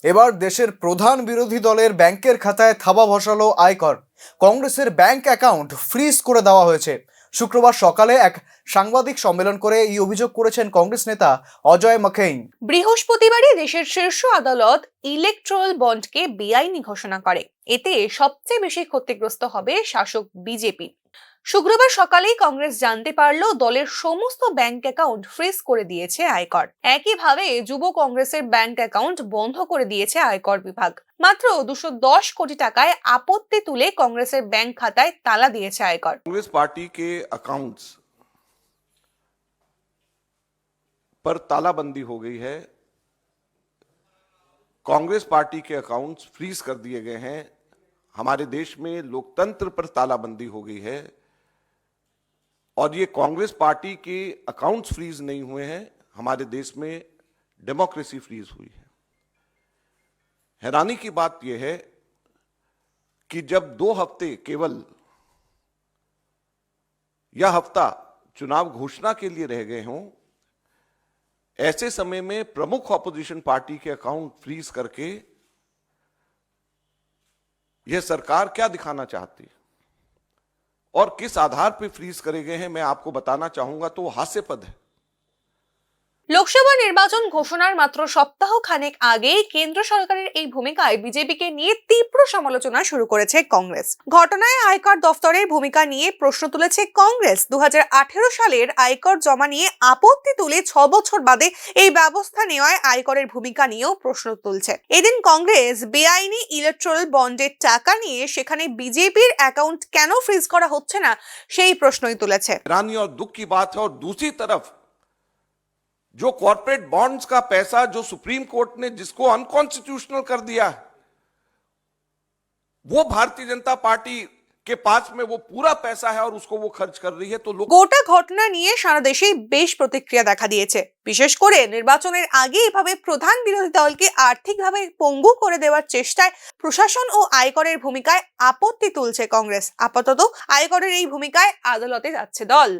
এবার দেশের প্রধান বিরোধী দলের ব্যাংকের খাতায় থাবা বসালো আয়কর। কংগ্রেসের ব্যাংক অ্যাকাউন্ট ফ্রিজ করে দেওয়া হয়েছে। শুক্রবার সকালে এক সাংবাদিক সম্মেলন করে এই অভিযোগ করেছেন কংগ্রেস নেতা অজয় মাকেইন। বৃহস্পতিবারই দেশের শীর্ষ আদালত ইলেকট্রাল বন্ডকে বেআইনি ঘোষণা করে। এতে সবচেয়ে বেশি ক্ষতিগ্রস্ত হবে শাসক বিজেপি। শুক্রবার সকালেই কংগ্রেস জানতে পারল দলের সমস্ত ব্যাংক অ্যাকাউন্ট ফ্রিজ করে দিয়েছে আয়কর। একইভাবে যুব কংগ্রেসের ব্যাংক অ্যাকাউন্ট বন্ধ করে দিয়েছে আয়কর বিভাগ। মাত্র 210 কোটি টাকায় আপত্তি তুলে কংগ্রেসের ব্যাংক খাতায় তালা দিয়েছে আয়কর। कांग्रेस पार्टी के अकाउंट्स पर तालाबंदी हो गई है। कांग्रेस पार्टी के अकाउंट्स फ्रीज कर दिए गए हैं। हमारे देश में लोकतंत्र पर तालाबंदी हो गई है और ये कांग्रेस पार्टी के अकाउंट्स फ्रीज नहीं हुए हैं, हमारे देश में डेमोक्रेसी फ्रीज हुई है। हैरानी की बात यह है कि जब 2 हफ्ते केवल यह हफ्ता चुनाव घोषणा के लिए रह गए हों, ऐसे समय में प्रमुख ऑपोजिशन पार्टी के अकाउंट फ्रीज करके यह सरकार क्या दिखाना चाहती है और किस आधार पर फ्रीज करे गए हैं, मैं आपको बताना चाहूंगा तो हास्यपद है। লোকসভা নির্বাচন ঘোষণার মাত্র সপ্তাহ খানেক আগেই কেন্দ্র সরকারের এই ভূমিকায় বিজেপিকে নিয়ে তীব্র সমালোচনা শুরু করেছে কংগ্রেস। ঘটনায় আয়কর দফতরের ভূমিকা নিয়ে প্রশ্ন তুলেছে কংগ্রেস। 2018 সালের আয়কর জমা নিয়ে আপত্তি তুলে 6 বছর বাদে এই ব্যবস্থা নেওয়ায় আয়করের ভূমিকা নিয়েও প্রশ্ন তুলছে। এদিন কংগ্রেস বেআইনি ইলেকট্রাল বন্ডের টাকা নিয়ে সেখানে বিজেপির অ্যাকাউন্ট কেন ফ্রিজ করা হচ্ছে না সেই প্রশ্নই তুলেছে। हैरानी और दुख की बात है। और दूसरी तरफ जो कॉर्पोरेट बॉन्ड्स का पैसा जो सुप्रीम कोर्ट ने जिसको अनकॉन्स्टिट्यूशनल कर दिया, वो भारतीय जनता पार्टी के पास में वो पूरा पैसा है और उसको वो खर्च कर रही है। तो लोग গোটা ঘটনা নিয়ে সারা দেশেই বেশ প্রতিক্রিয়া দেখা দিয়েছে। বিশেষ করে নির্বাচনের আগে এভাবে প্রধান বিরোধী দলকে আর্থিকভাবে পঙ্গু করে দেওয়ার চেষ্টায় প্রশাসন ও আয়করের ভূমিকায় আপত্তি তুলছে কংগ্রেস। আপাতত আয়করের এই ভূমিকায় আদালতে যাচ্ছে দল।